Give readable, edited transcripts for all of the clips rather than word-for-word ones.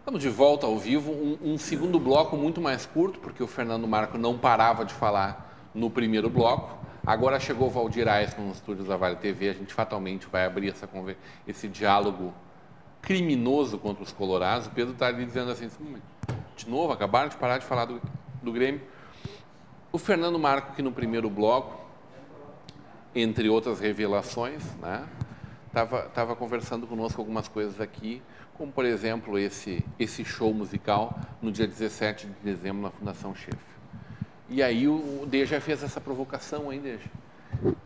Estamos de volta ao vivo, um segundo bloco muito mais curto, porque o Fernando Marco não parava de falar no primeiro bloco. Agora chegou o Valdir Aisman nos estúdios da Vale TV, a gente fatalmente vai abrir esse diálogo criminoso contra os colorados. O Pedro está ali dizendo assim, de novo, acabaram de parar de falar do Grêmio. O Fernando Marco, que no primeiro bloco, entre outras revelações, né, estava conversando conosco algumas coisas aqui, como, por exemplo, esse show musical no dia 17 de dezembro na Fundação Schaeffer. E aí o Deja fez essa provocação, hein, Deja?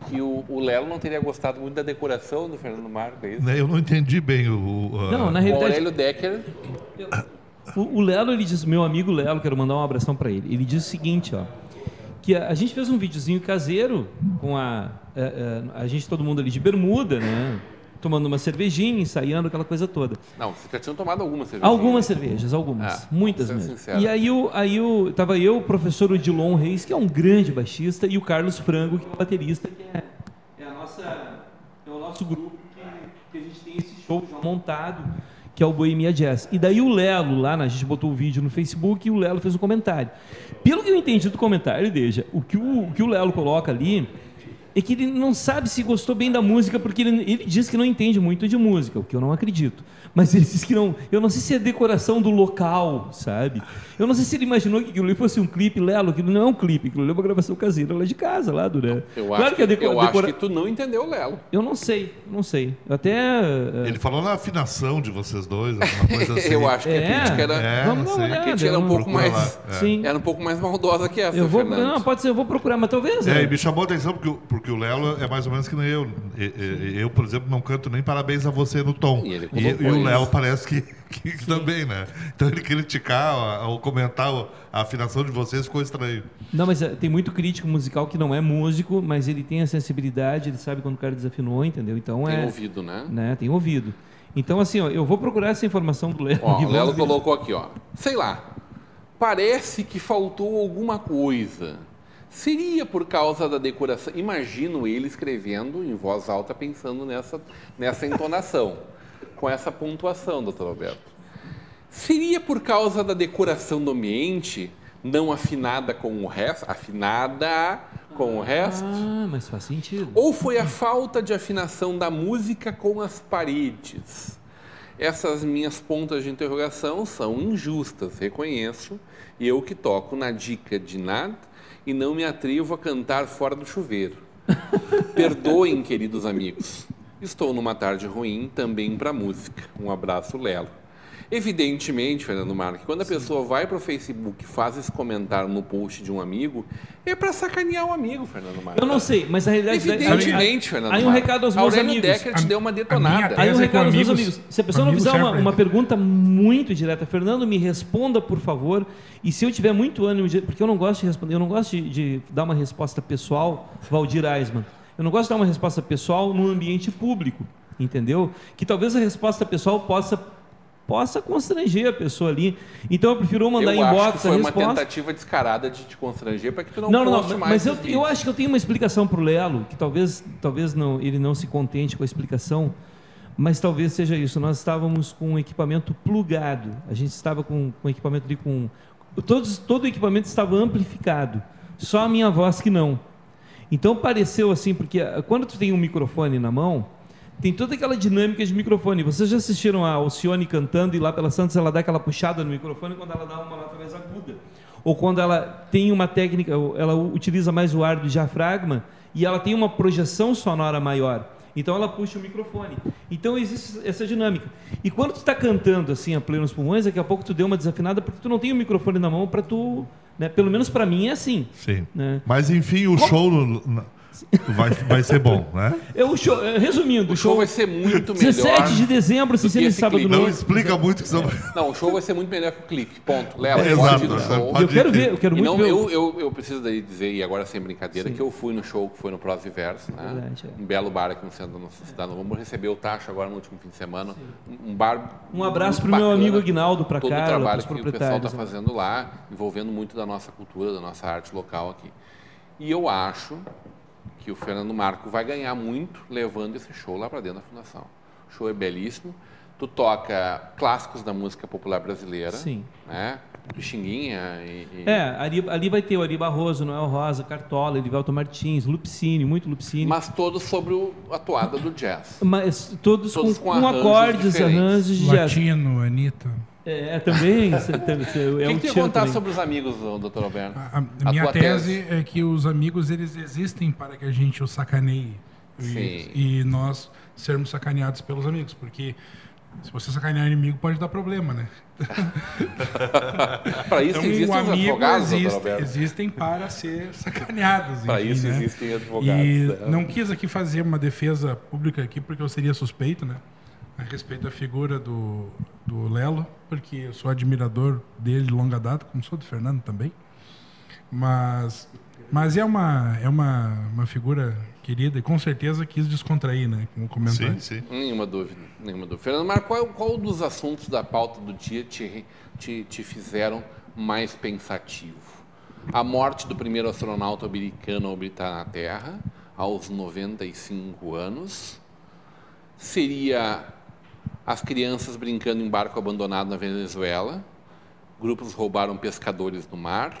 Que o Lelo não teria gostado muito da decoração do Fernando Marco, é isso? Eu não entendi bem Não, na realidade... O Aurélio Decker... O Lelo, ele diz, meu amigo Lelo, quero mandar um abração para ele. Ele diz o seguinte, ó, que a gente fez um videozinho caseiro com a gente, todo mundo ali de bermuda, né? Tomando uma cervejinha, ensaiando, aquela coisa toda. Não, vocês já tinham tomado algumas cervejas? Algumas cervejas, algumas. Muitas mesmo. Sincero. E aí tava eu, o professor Odilon Reis, que é um grande baixista, e o Carlos Frango, que é o baterista, que é o nosso grupo que a gente tem esse show já montado, que é o Bohemia Jazz. E daí o Lelo, a gente botou o vídeo no Facebook e o Lelo fez um comentário. Pelo que eu entendi do comentário, Deja, o que o Lelo coloca ali é que ele não sabe se gostou bem da música, porque ele diz que não entende muito de música, o que eu não acredito. Mas ele diz que não... Eu não sei se é decoração do local, sabe? Eu não sei se ele imaginou que aquilo ali fosse um clipe, Lelo, aquilo não é um clipe, aquilo ali é uma gravação caseira lá de casa, lá do... Né? Eu acho que tu não entendeu o Lelo. Eu não sei. Até... Ele falou na afinação de vocês dois, alguma coisa assim. Eu acho que a crítica era... Vamos dar uma olhada. A crítica era um pouco mais... Sim. Era um pouco mais maldosa que essa, Fernando. Não, pode ser, eu vou procurar, mas talvez... E me chamou a atenção porque o Lelo é mais ou menos que nem eu. Eu, por exemplo, não canto nem parabéns a você no tom. E o Léo parece que também, né? Então ele criticar ou comentar a afinação de vocês ficou estranho. Não, mas tem muito crítico musical que não é músico, mas ele tem a sensibilidade, ele sabe quando o cara desafinou, entendeu? Então tem ouvido, né? Tem ouvido. Então, assim, ó, eu vou procurar essa informação do Lelo. O Lelo colocou aqui, ó. Sei lá, parece que faltou alguma coisa. Seria por causa da decoração. Imagino ele escrevendo em voz alta, pensando nessa entonação, com essa pontuação, doutor Alberto. Seria por causa da decoração do ambiente, não afinada com o resto? Afinada com o resto? Ah, mas faz sentido. Ou foi a falta de afinação da música com as paredes? Essas minhas pontas de interrogação são injustas, reconheço. E eu que toco na dica de nada e não me atrevo a cantar fora do chuveiro. Perdoem, queridos amigos. Estou numa tarde ruim também para música. Um abraço, Lelo. Evidentemente, Fernando Marco, quando a pessoa vai para o Facebook e faz esse comentário no post de um amigo, é para sacanear o amigo, Fernando Marco. Eu não sei, mas a realidade... Evidentemente, Fernando Marco. Aí um recado aos meus amigos. Aurélio Decker te deu uma detonada. Aí um recado aos meus amigos. Se a pessoa não fizer uma pergunta muito direta, Fernando, me responda, por favor. E se eu tiver muito ânimo, porque eu não gosto de responder, eu não gosto de dar uma resposta pessoal, Valdir Aisman. Eu não gosto de dar uma resposta pessoal no ambiente público, entendeu? Que talvez a resposta pessoal possa constranger a pessoa ali. Então eu prefiro mandar inbox a resposta. Foi uma tentativa descarada de te constranger para que tu não poste mais. Mas eu acho que eu tenho uma explicação para o Lelo, que talvez não, ele não se contente com a explicação, mas talvez seja isso. Nós estávamos com um equipamento plugado. A gente estava com o equipamento ali com... Todo o equipamento estava amplificado. Só a minha voz que não. Então pareceu assim, porque quando tu tem um microfone na mão, tem toda aquela dinâmica de microfone. Vocês já assistiram a Alcione cantando e lá pela Santos ela dá aquela puxada no microfone quando ela dá uma nota mais aguda? Ou quando ela tem uma técnica, ela utiliza mais o ar do diafragma e ela tem uma projeção sonora maior. Então ela puxa o microfone. Então existe essa dinâmica. E quando tu está cantando assim a plenos pulmões, daqui a pouco tu deu uma desafinada porque tu não tem o microfone na mão para tu... Né? Pelo menos para mim é assim. Sim. Né? Mas enfim, o show vai ser bom, né? Resumindo, o show vai ser muito melhor. 17 de dezembro, se sendo sábado não explica muito que são... Não, o show vai ser muito melhor que o clipe. Ponto. Léo, pode ir no show. Eu quero muito ver. Eu preciso daí dizer, e agora sem brincadeira, que eu fui no show que foi no Prós e Verso, né? Verdade, Um belo bar aqui no centro da nossa cidade. Vamos receber o Tacho agora no último fim de semana. Um bar. Um abraço para o meu amigo Aguinaldo, para cá. Todo o trabalho que o pessoal está fazendo lá, envolvendo muito da nossa cultura, da nossa arte local aqui. E eu acho que o Fernando Marco vai ganhar muito levando esse show lá para dentro da Fundação. O show é belíssimo. Tu toca clássicos da música popular brasileira. Sim. Né? Pixinguinha ali vai ter o Ari Barroso, Noel Rosa, Cartola, Edivaldo Martins, Lupicínio, muito Lupicínio. Mas todos sobre a toada do jazz. Mas todos com acordes, arranjos de jazz. Latino, Anitta. Também. O que tu ia contar também sobre os amigos, doutor Alberto? A minha tese é que os amigos, eles existem para que a gente os sacaneie. E nós sermos sacaneados pelos amigos, porque se você sacanear inimigo, pode dar problema, né? Para isso existem os advogados, existem para ser sacaneados. Para isso, né? Existem advogados. E não quis aqui fazer uma defesa pública aqui, porque eu seria suspeito, né? A respeito da figura do Lelo, porque eu sou admirador dele de longa data, como sou do Fernando também. Mas é uma figura querida e com certeza quis descontrair, né? Como comentário. Sim. Nenhuma dúvida. Fernando Marco, qual dos assuntos da pauta do dia te fizeram mais pensativo? A morte do primeiro astronauta americano a orbitar na Terra, aos 95 anos. Seria as crianças brincando em barco abandonado na Venezuela. Grupos roubaram pescadores no mar.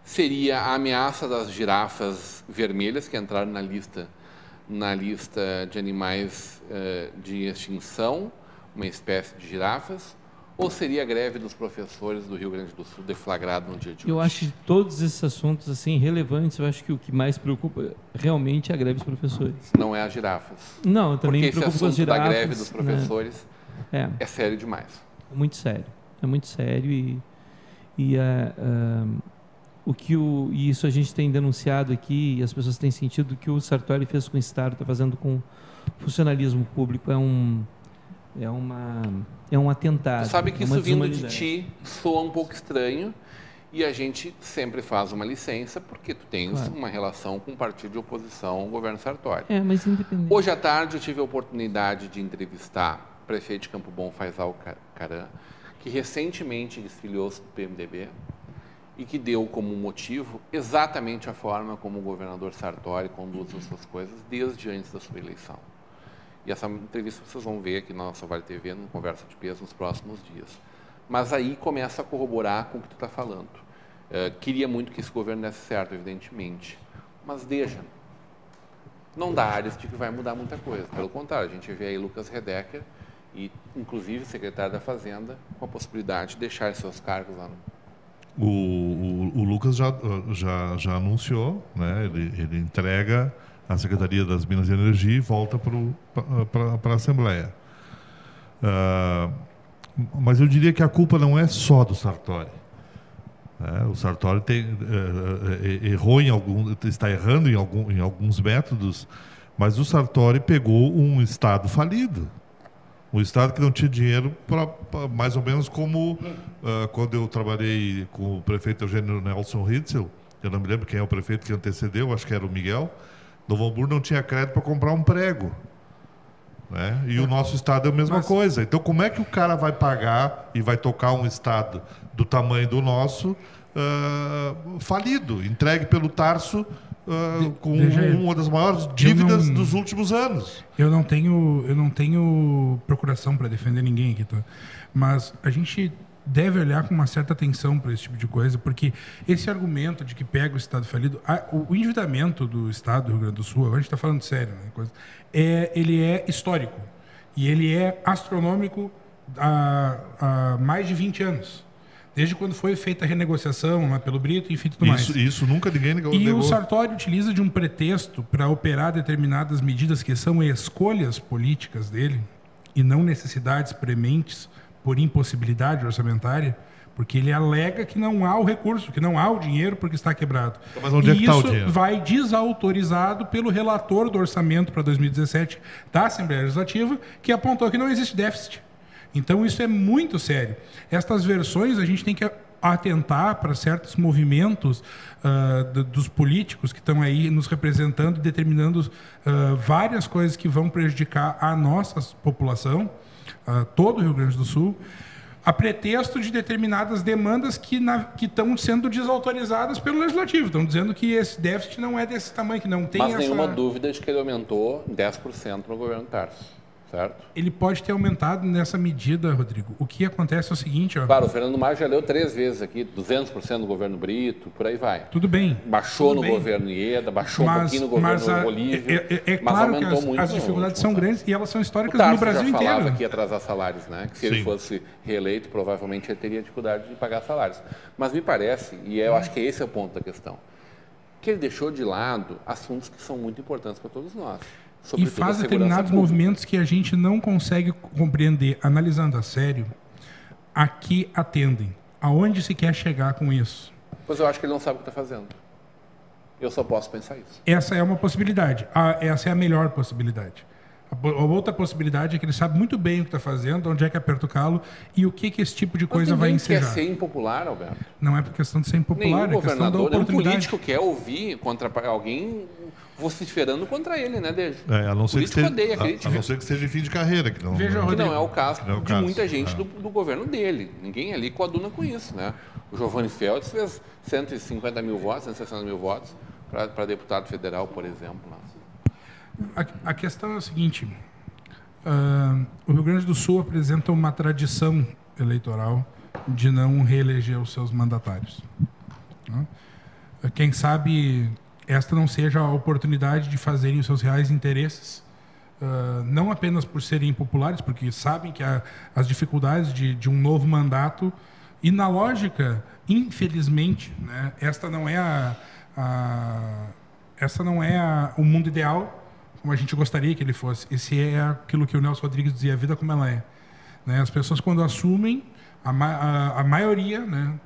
Seria a ameaça das girafas vermelhas, que entraram na lista de animais de extinção, uma espécie de girafas, ou seria a greve dos professores do Rio Grande do Sul deflagrado no dia de hoje? Eu acho que todos esses assuntos assim relevantes, eu acho que o que mais preocupa realmente é a greve dos professores. Não é as girafas. Não, eu também me preocupo com as girafas. Da greve dos professores é sério demais. É muito sério e isso a gente tem denunciado aqui e as pessoas têm sentido que o Sartori fez com o Estado, está fazendo com o funcionalismo público, é um atentado. Tu sabe que isso vindo de ti soa um pouco estranho e a gente sempre faz uma licença porque tu tens uma relação com o partido de oposição ao governo Sartori. Mas independente. Hoje à tarde eu tive a oportunidade de entrevistar o prefeito de Campo Bom, Faisal Caram, que recentemente desfiliou-se do PMDB e que deu como motivo exatamente a forma como o governador Sartori conduz as suas coisas desde antes da sua eleição. E essa entrevista vocês vão ver aqui na nossa Vale TV, no Conversa de Peso, nos próximos dias. Mas aí começa a corroborar com o que tu está falando. Queria muito que esse governo desse certo, evidentemente. Mas não dá áreas de que vai mudar muita coisa. Pelo contrário, a gente vê aí Lucas Redecker, e inclusive secretário da Fazenda, com a possibilidade de deixar seus cargos lá no... O Lucas já anunciou, né? Ele entrega a Secretaria das Minas e Energia e volta para a Assembleia. Mas eu diria que a culpa não é só do Sartori. O Sartori está errando em alguns métodos, mas o Sartori pegou um Estado falido. Um Estado que não tinha dinheiro mais ou menos como quando eu trabalhei com o prefeito Eugênio Nelson Ritzel, eu não me lembro quem é o prefeito que antecedeu, acho que era o Miguel. Novo Hamburgo não tinha crédito para comprar um prego. Né? E o nosso Estado é a mesma coisa. Então, como é que o cara vai pagar e vai tocar um Estado do tamanho do nosso falido, entregue pelo Tarso com uma das maiores dívidas dos últimos anos? Eu não tenho procuração para defender ninguém aqui, mas a gente deve olhar com uma certa atenção para esse tipo de coisa, porque esse argumento de que pega o Estado falido, o endividamento do Estado do Rio Grande do Sul, agora a gente está falando sério, né, ele é histórico e ele é astronômico há mais de 20 anos. Desde quando foi feita a renegociação, né, pelo Brito, enfim, tudo mais. Isso nunca ninguém negou. E o Sartori utiliza de um pretexto para operar determinadas medidas que são escolhas políticas dele e não necessidades prementes por impossibilidade orçamentária, porque ele alega que não há o recurso, que não há o dinheiro porque está quebrado. Então, mas onde é que está o dinheiro? Isso vai desautorizado pelo relator do orçamento para 2017 da Assembleia Legislativa, que apontou que não existe déficit. Então, isso é muito sério. Estas versões, a gente tem que atentar para certos movimentos dos políticos que estão aí nos representando, determinando várias coisas que vão prejudicar a nossa população, todo o Rio Grande do Sul, a pretexto de determinadas demandas que estão sendo desautorizadas pelo Legislativo. Estão dizendo que esse déficit não é desse tamanho, que não tem Mas nenhuma dúvida de que ele aumentou 10% no governo Tarso. Certo? Ele pode ter aumentado nessa medida, Rodrigo. O que acontece é o seguinte... Ó, claro, o Fernando Marco já leu 3 vezes aqui, 200% no governo Brito, por aí vai. Tudo bem. Baixou no governo Ieda, baixou um pouquinho no governo Olívio, mas claro que as dificuldades são grandes e elas são históricas no Brasil inteiro. O falava que ia atrasar salários, né? Que se ele fosse reeleito, provavelmente ele teria dificuldade de pagar salários. Mas me parece, e eu acho que esse é o ponto da questão, que ele deixou de lado assuntos que são muito importantes para todos nós. E faz determinados movimentos que a gente não consegue compreender, analisando a sério, a que atendem. Aonde se quer chegar com isso? Pois eu acho que ele não sabe o que está fazendo. Eu só posso pensar isso. Essa é uma possibilidade. Essa é a melhor possibilidade. A outra possibilidade é que ele sabe muito bem o que está fazendo, onde é que aperta o calo e o que esse tipo de coisa vai ensejar. Quer ser impopular, Alberto? Não é por questão de ser impopular, é questão da oportunidade. Nenhum político quer ouvir contra alguém vociferando contra ele, né, Dejo? A não ser que seja em fim de carreira. Que não, que não é o caso de muita gente do governo dele. Ninguém ali coaduna com isso, né? O Giovanni Feldes fez 150 mil votos, 160 mil votos para deputado federal, por exemplo. A questão é a seguinte, o Rio Grande do Sul apresenta uma tradição eleitoral de não reeleger os seus mandatários. Quem sabe esta não seja a oportunidade de fazerem os seus reais interesses, não apenas por serem impopulares, porque sabem que as dificuldades de um novo mandato, e na lógica, infelizmente, né, esta não é o mundo ideal, como a gente gostaria que ele fosse. Esse é aquilo que o Nelson Rodrigues dizia, a vida como ela é. Né? As pessoas, quando assumem, a maioria, né,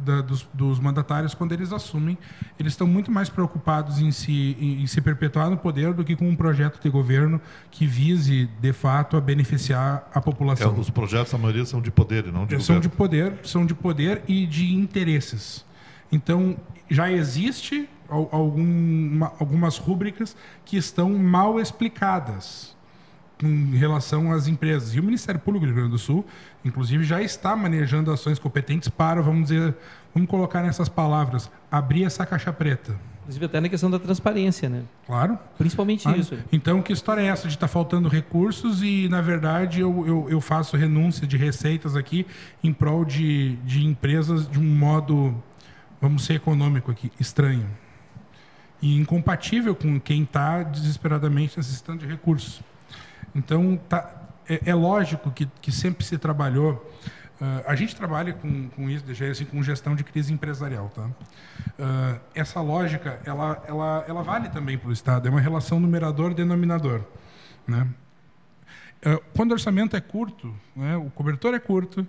dos mandatários, quando eles assumem, eles estão muito mais preocupados em se perpetuar no poder do que com um projeto de governo que vise, de fato, a beneficiar a população. Os projetos, a maioria, são de poder e não de governo. São de poder e de interesses. Então, já existe algumas rúbricas que estão mal explicadas em relação às empresas. E o Ministério Público do Rio Grande do Sul, inclusive, já está manejando ações competentes para, vamos colocar nessas palavras, abrir essa caixa preta. Inclusive até na questão da transparência, né? Claro. Principalmente isso. Então, que história é essa de estar faltando recursos e, na verdade, eu faço renúncia de receitas aqui em prol de empresas de um modo, vamos ser econômico aqui, estranho. E incompatível com quem está desesperadamente necessitando de recursos. Então, é lógico que sempre se trabalhou... a gente trabalha com isso, assim, com gestão de crise empresarial. Tá? Essa lógica, ela vale também para o Estado. É uma relação numerador-denominador. Né? Quando o orçamento é curto, né, o cobertor é curto,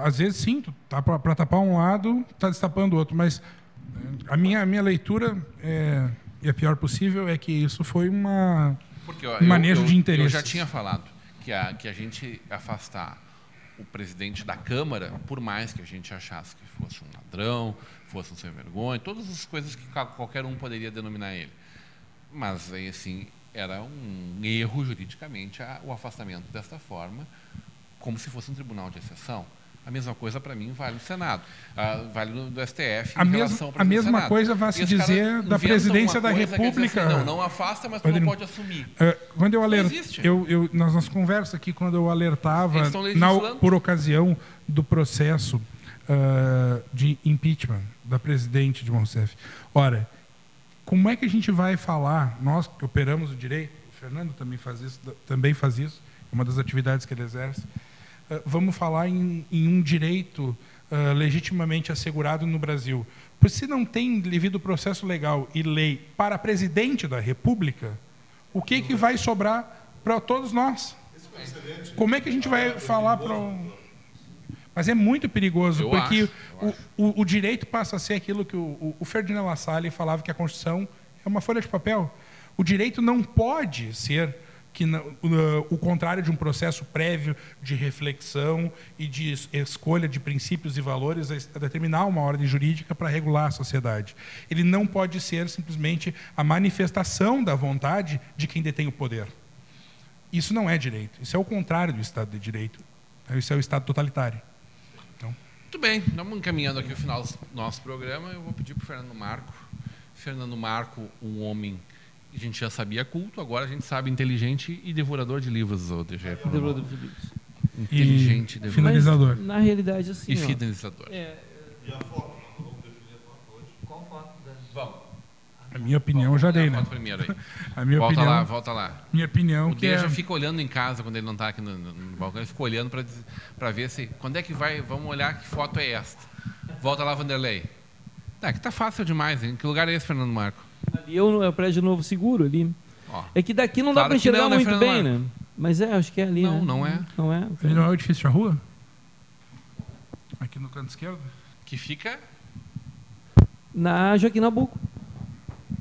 às vezes, sim, tá para tapar um lado, está destapando o outro, mas... A minha leitura, e a pior possível, é que isso foi um manejo de interesse. Eu já tinha falado que a gente afastar o presidente da Câmara, por mais que a gente achasse que fosse um ladrão, fosse um sem vergonha, todas as coisas que qualquer um poderia denominar ele. Mas, aí, assim, era um erro juridicamente o afastamento desta forma, como se fosse um tribunal de exceção. A mesma coisa, para mim, vale no Senado. Vale do STF em relação ao presidente do Senado. A mesma coisa vai se dizer da presidência da República. Assim, não afasta, mas tu não pode assumir. Quando eu nas nossas conversas aqui, quando eu alertava, por ocasião do processo de impeachment da presidente Dilma Rousseff, ora, como é que a gente vai falar, nós que operamos o direito, o Fernando também faz isso, é uma das atividades que ele exerce, vamos falar em um direito legitimamente assegurado no Brasil. Pois se não tem devido processo legal e lei para presidente da República, o que vai sobrar para todos nós? Como é que a gente vai falar para... Mas é muito perigoso, porque o direito passa a ser aquilo que o Ferdinand Lassalle falava, que a Constituição é uma folha de papel. O direito não pode ser o contrário de um processo prévio de reflexão e de escolha de princípios e valores a determinar uma ordem jurídica para regular a sociedade. Ele não pode ser simplesmente a manifestação da vontade de quem detém o poder. Isso não é direito. Isso é o contrário do Estado de Direito. Isso é o Estado totalitário. Então... Muito bem. Estamos encaminhando aqui o final do nosso programa. Eu vou pedir para o Fernando Marco. Fernando Marco, um homem A gente já sabia culto, agora a gente sabe inteligente e devorador de livros. Devorador de livros. Inteligente, e finalizador. Mas, na realidade, assim... E finalizador. E a foto? Nós vamos definir a foto hoje. Qual foto? Vamos. A minha opinião eu já dei, né? Primeiro aí. A minha volta opinião, lá, volta lá. Minha opinião O que Deja fica olhando em casa quando ele não está aqui no balcão, ele fica olhando para ver se... Quando é que vai... Vamos olhar que foto é esta. Volta lá, Vanderlei. Tá, que tá fácil demais, hein? Que lugar é esse, Fernando Marco? Ali é o prédio Novo Seguro, ali. Ó. É que daqui não dá para enxergar muito bem, né? Mas acho que é ali, Não, né? não é. Não é. Ali não é o edifício da rua? Aqui no canto esquerdo? Que fica... Na Joaquim Nabuco.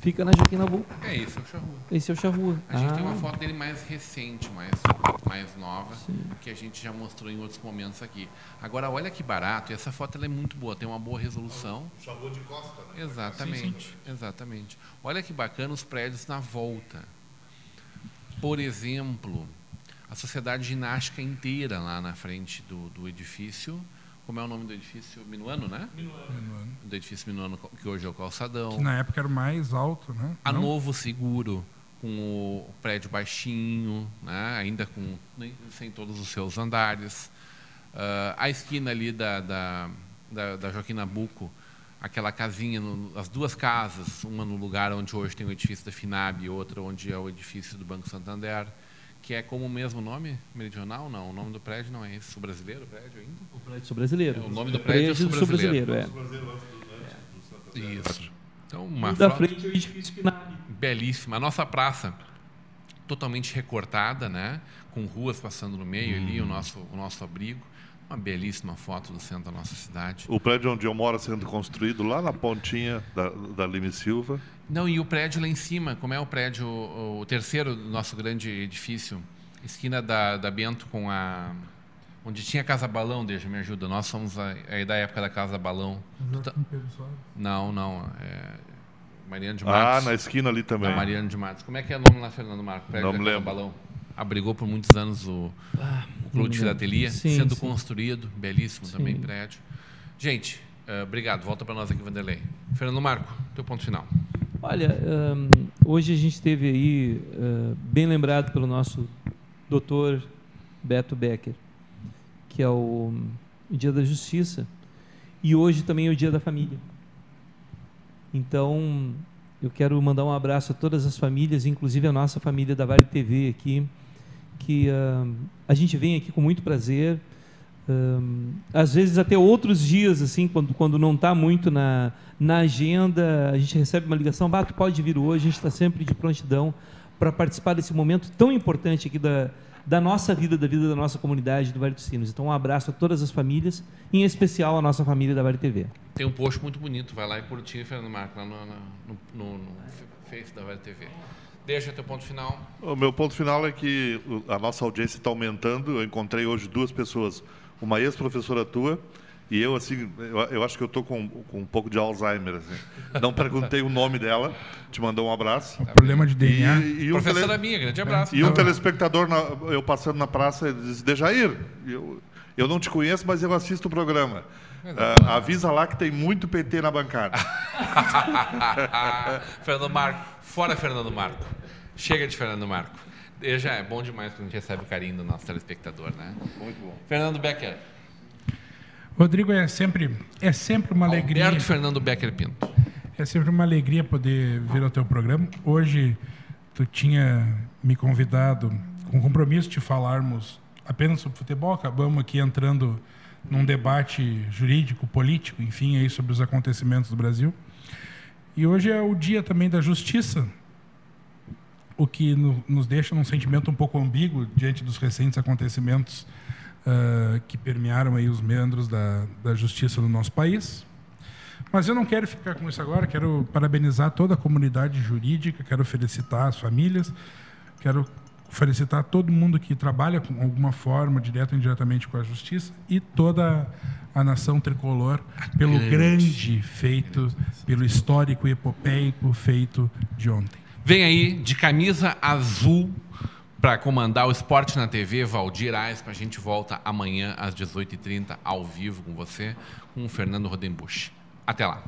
Fica na Joaquim Nabuco. É esse, é o Charrua. Esse é o Charrua. A gente tem uma foto dele mais recente, mais nova, que a gente já mostrou em outros momentos aqui. Agora, olha que barato, e essa foto ela é muito boa, tem uma boa resolução. Charrua de costa, né? Exatamente, exatamente. Olha que bacana os prédios na volta. Por exemplo, a Sociedade Ginástica inteira lá na frente do edifício. Como é o nome do edifício? Minuano, né? Minuano. Do edifício Minuano, que hoje é o Calçadão. Que na época era o mais alto, né? A Novo Seguro, com o prédio baixinho, né? Ainda sem todos os seus andares. A esquina ali da Joaquim Nabuco, aquela casinha, as duas casas, uma no lugar onde hoje tem o edifício da FINAB e outra onde é o edifício do Banco Santander, que é como o mesmo nome? Meridional? Não, o nome do prédio não é esse. Sul Brasileiro, o prédio ainda? O prédio Sul Brasileiro. O nome do prédio é Sul Brasileiro. Isso. Então, uma da foto frente é o edifício FINAB. belíssima. A nossa praça, totalmente recortada, né? Com ruas passando no meio ali, o nosso abrigo. Uma belíssima foto do centro da nossa cidade. O prédio onde eu moro sendo construído, lá na pontinha da Lime Silva. Não, e o prédio lá em cima, como é o prédio, o terceiro do nosso grande edifício, esquina da Bento com a... Onde tinha a Casa Balão, deixa me ajuda. Nós somos aí da época da Casa Balão. Não. Mariano de Matos. Na esquina ali também. Da Mariano de Matos. Como é que é o nome lá, Fernando Marco? Prédio Não da me Casa lembro. Balão. Abrigou por muitos anos o Clube de Filatelia, sendo construído. Belíssimo também prédio. Gente, obrigado. Volta para nós aqui, Vanderlei. Fernando Marco, teu ponto final. Olha, hoje a gente teve aí, bem lembrado pelo nosso doutor Beto Becker, que é o Dia da Justiça, e hoje também é o Dia da Família. Então, eu quero mandar um abraço a todas as famílias, inclusive a nossa família da Vale TV aqui, que a gente vem aqui com muito prazer, às vezes até outros dias, assim, quando não está muito na agenda, a gente recebe uma ligação, tu pode vir hoje, a gente está sempre de prontidão para participar desse momento tão importante aqui da nossa vida, da vida da nossa comunidade do Vale dos Sinos. Então, um abraço a todas as famílias, em especial a nossa família da Vale TV. Tem um post muito bonito, vai lá e curtir, Fernando Marco, lá no Face da Vale TV. Deixa teu ponto final. O meu ponto final é que a nossa audiência está aumentando. Eu encontrei hoje duas pessoas, uma ex-professora tua e eu, assim, eu acho que eu estou com um pouco de Alzheimer. Assim. Não perguntei o nome dela, te mandou um abraço. O problema de DNA. Professora minha, grande abraço. E um telespectador, eu passando na praça, ele disse, Dejair, eu não te conheço, mas eu assisto o programa. Avisa lá que tem muito PT na bancada. Fernando Marco, fora Fernando Marco. Chega de Fernando Marco. Já é bom demais quando a gente recebe o carinho do nosso telespectador, né? Muito bom. Fernando Becker. Rodrigo, é sempre uma alegria. Alberto Fernando Becker Pinto. É sempre uma alegria poder vir ao teu programa. Hoje tu tinha me convidado com compromisso de falarmos apenas sobre futebol. Acabamos aqui entrando num debate jurídico, político, enfim, aí sobre os acontecimentos do Brasil. E hoje é o dia também da justiça, o que nos deixa num sentimento um pouco ambíguo diante dos recentes acontecimentos que permearam aí os meandros da justiça no nosso país. Mas eu não quero ficar com isso agora, quero parabenizar toda a comunidade jurídica, quero felicitar as famílias, quero felicitar todo mundo que trabalha com alguma forma, direta ou indiretamente com a justiça, e toda a nação tricolor pelo grande feito, pelo histórico e epopeico feito de ontem. Vem aí, de camisa azul, para comandar o Esporte na TV, Valdir Aispa. A gente volta amanhã às 18h30, ao vivo com você, com o Fernando Rodenbusch. Até lá.